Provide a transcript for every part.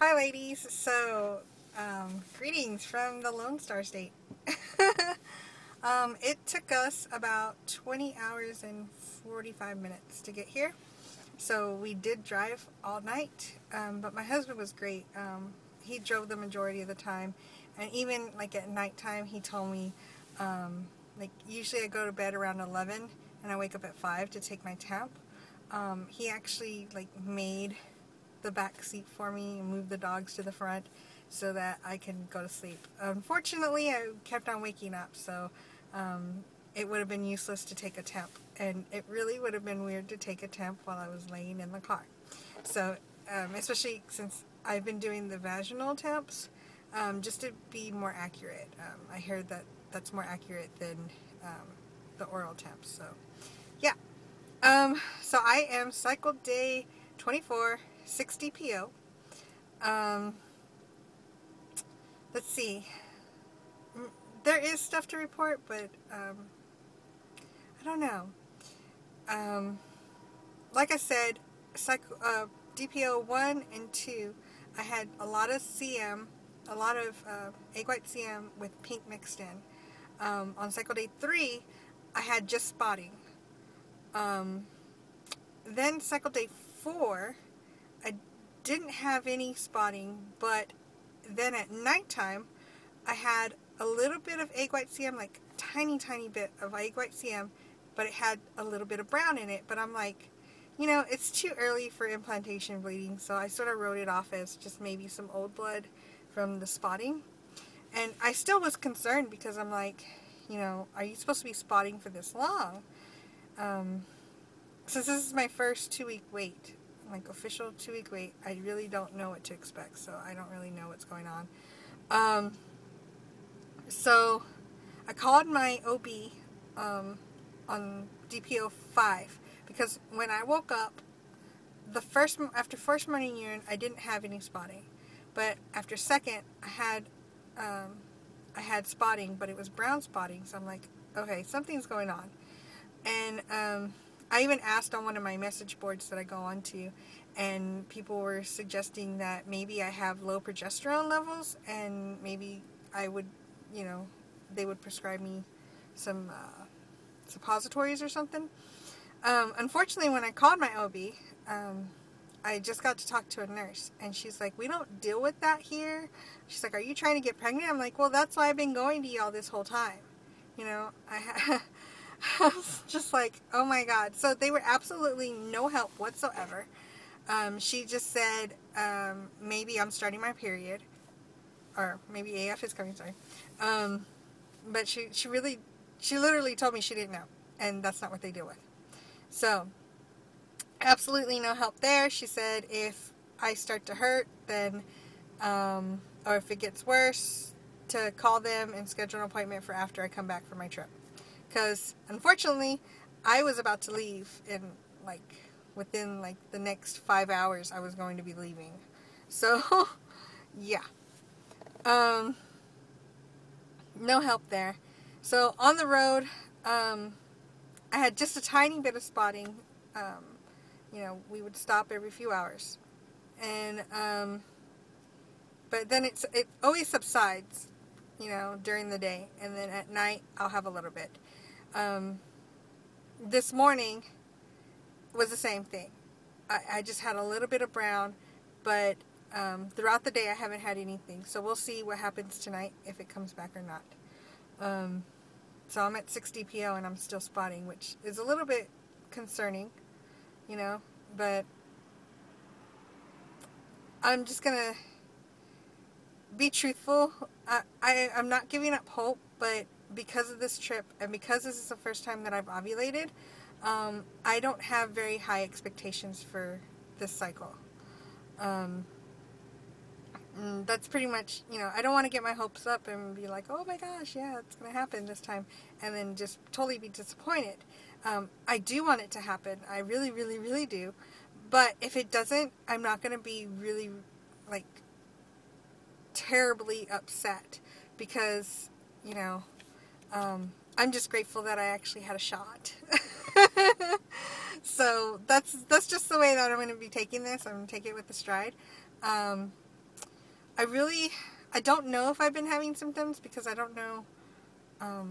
Hi ladies, so greetings from the Lone Star State. It took us about 20 hours and 45 minutes to get here, so we did drive all night, but my husband was great. He drove the majority of the time, and even like at nighttime he told me, like usually I go to bed around 11 and I wake up at 5 to take my temp. He actually like made the back seat for me and move the dogs to the front so that I can go to sleep. Unfortunately, I kept on waking up, so it would have been useless to take a temp, and it really would have been weird to take a temp while I was laying in the car. So especially since I've been doing the vaginal temps, just to be more accurate. I heard that that's more accurate than the oral temps. So yeah. So I am cycle day 24, 60 PO. Let's see. There is stuff to report, but I don't know. Like I said, DPO 1 and 2, I had a lot of CM, a lot of egg white CM with pink mixed in. On cycle day 3, I had just spotting. Then cycle day 4, I didn't have any spotting, but then at nighttime I had a little bit of egg white CM, like tiny bit of egg white CM, but it had a little bit of brown in it. But I'm like, you know, it's too early for implantation bleeding, so I sort of wrote it off as just maybe some old blood from the spotting. And I still was concerned because I'm like, you know, are you supposed to be spotting for this long? Since this is my first 2-week wait, like official 2-week wait, I really don't know what to expect, so I don't really know what's going on. So I called my OB on DPO 5 because when I woke up, after first morning urine, I didn't have any spotting, but after second, I had spotting, but it was brown spotting. So I'm like, okay, something's going on. And I even asked on one of my message boards that I go on to, and people were suggesting that maybe I have low progesterone levels, and maybe I would, you know, they would prescribe me some suppositories or something. Unfortunately, when I called my OB, I just got to talk to a nurse, and she's like, we don't deal with that here. She's like, are you trying to get pregnant? I'm like, well, that's why I've been going to y'all this whole time. You know, I was just like, oh my God. So they were absolutely no help whatsoever. She just said, maybe I'm starting my period, or maybe AF is coming, sorry. But she literally told me she didn't know, and that's not what they deal with. So absolutely no help there. She said if I start to hurt, then, or if it gets worse, to call them and schedule an appointment for after I come back from my trip. Because unfortunately, I was about to leave in within the next 5 hours. I was going to be leaving. So yeah, no help there. So on the road, I had just a tiny bit of spotting. You know, we would stop every few hours, and but then it always subsides, you know, during the day, and then at night I'll have a little bit. This morning was the same thing. I just had a little bit of brown, but throughout the day I haven't had anything. So we'll see what happens tonight, if it comes back or not. So I'm at 60 PO and I'm still spotting, which is a little bit concerning, you know, but I'm just gonna be truthful. I'm not giving up hope, but because of this trip, and because this is the first time that I've ovulated, I don't have very high expectations for this cycle. That's pretty much, you know, I don't want to get my hopes up and be like, oh my gosh, yeah, it's going to happen this time, and then just totally be disappointed. I do want it to happen. I really, really, really do. But if it doesn't, I'm not going to be really, like, terribly upset, because, you know, I'm just grateful that I actually had a shot. So that's just the way that I'm going to be taking this. I'm going to take it with a stride. I don't know if I've been having symptoms because I don't know. I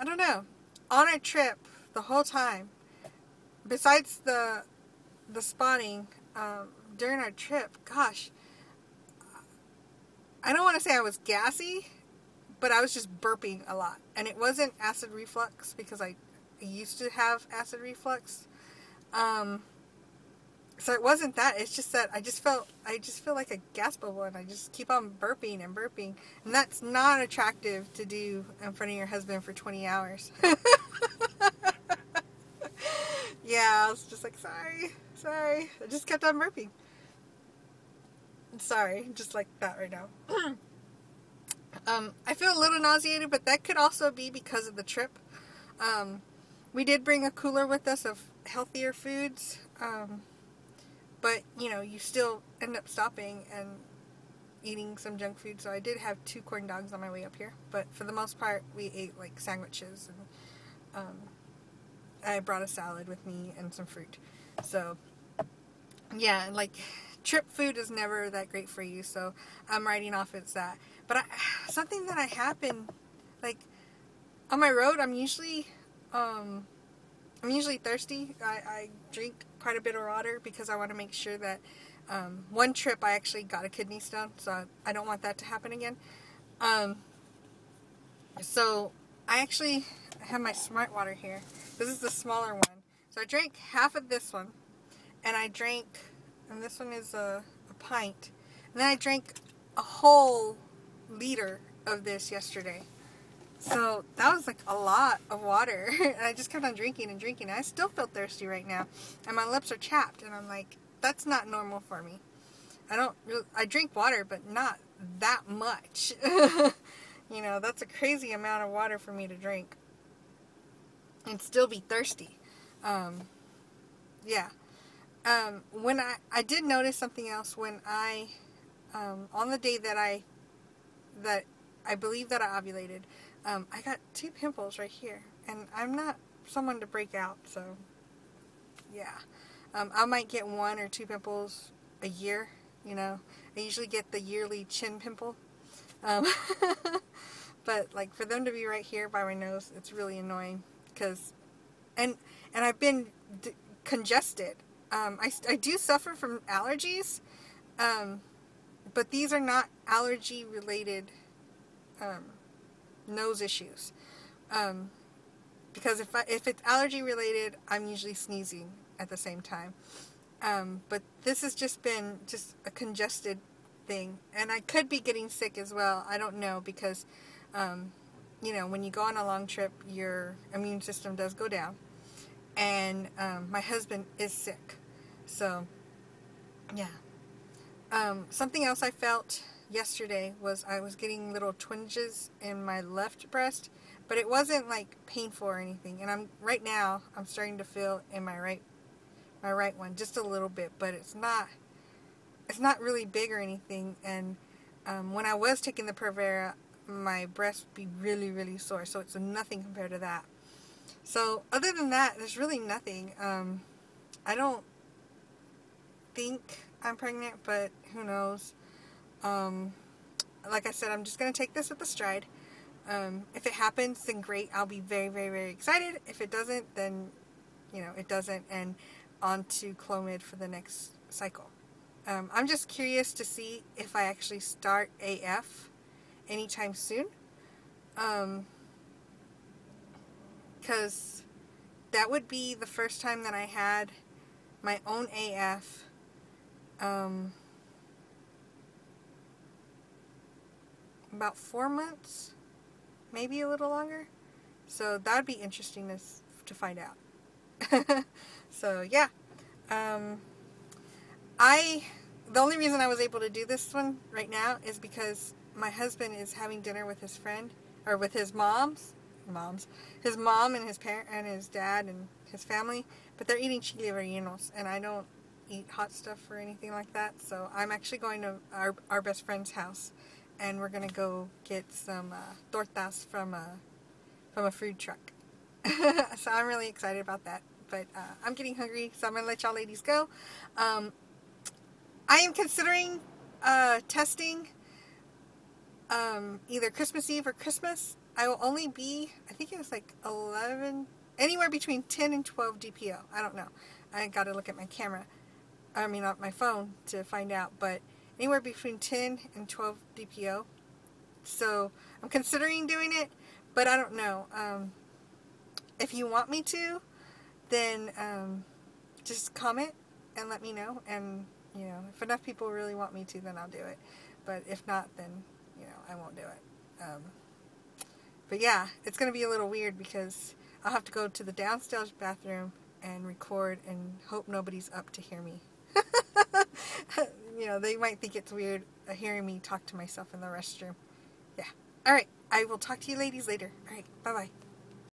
don't know. On our trip, the whole time, besides the spotting, during our trip, gosh, I don't want to say I was gassy, but I was just burping a lot. And it wasn't acid reflux because I used to have acid reflux. So it wasn't that. It's just that I just feel like a gas bubble, and I just keep on burping and burping. And that's not attractive to do in front of your husband for 20 hours. Yeah, I was just like, sorry. I just kept on burping. Sorry, just like that right now. I feel a little nauseated, but that could also be because of the trip. We did bring a cooler with us of healthier foods, but, you know, you still end up stopping and eating some junk food. So I did have 2 corn dogs on my way up here, but for the most part, we ate, like, sandwiches, and I brought a salad with me and some fruit. So, yeah, like, trip food is never that great for you, so I'm writing off as that. But something that I happen, like, on my road, I'm usually thirsty. I drink quite a bit of water because I want to make sure that, one trip I actually got a kidney stone, so I don't want that to happen again. So I actually have my Smart Water here. This is the smaller one. So I drank half of this one, and this one is a pint, and then I drank a whole liter of this yesterday. So that was like a lot of water, and I just kept on drinking and drinking. I still feel thirsty right now, and my lips are chapped, and I'm like, that's not normal for me. I drink water, but not that much. You know, that's a crazy amount of water for me to drink and still be thirsty. Yeah. When I did notice something else when on the day that I believe that I ovulated, I got 2 pimples right here, and I'm not someone to break out, so yeah. I might get 1 or 2 pimples a year, you know. I usually get the yearly chin pimple. But like for them to be right here by my nose, it's really annoying because, and I've been congested. I do suffer from allergies, but these are not allergy related nose issues. Because if it's allergy related, I'm usually sneezing at the same time. But this has just been a congested thing, and I could be getting sick as well. I don't know, because you know, when you go on a long trip, your immune system does go down, and my husband is sick, so yeah. Something else I felt yesterday was I was getting little twinges in my left breast, but it wasn't like painful or anything. And right now I'm starting to feel in my right one just a little bit, but it's not really big or anything. And when I was taking the Provera, my breast would be really, really sore, so it's nothing compared to that. So other than that, there's really nothing. I don't think I'm pregnant, but who knows. Like I said, I'm just going to take this with a stride. If it happens, then great. I'll be very, very, very excited. If it doesn't, then, you know, it doesn't, and on to Clomid for the next cycle. I'm just curious to see if I actually start AF anytime soon. Because that would be the first time that I had my own AF. About 4 months, maybe a little longer. So that would be interesting to find out. So yeah, the only reason I was able to do this one right now is because my husband is having dinner with his friend, or with his his mom and his parent and his dad and his family, but they're eating chile rellenos, and I don't eat hot stuff or anything like that. So I'm actually going to our best friend's house, and we're gonna go get some tortas from a food truck. So I'm really excited about that. But I'm getting hungry, so I'm gonna let y'all ladies go. I am considering testing either Christmas Eve or Christmas. I will only be, I think it was like 11, anywhere between 10 and 12 DPO. I don't know. I got to look at my camera. I mean, not my phone to find out, but anywhere between 10 and 12 DPO. So I'm considering doing it, but I don't know. If you want me to, then just comment and let me know. And, you know, if enough people really want me to, then I'll do it. But if not, then, you know, I won't do it. But yeah, it's going to be a little weird because I'll have to go to the downstairs bathroom and record and hope nobody's up to hear me. You know, they might think it's weird hearing me talk to myself in the restroom. Yeah. Alright, I will talk to you ladies later. Alright, bye-bye.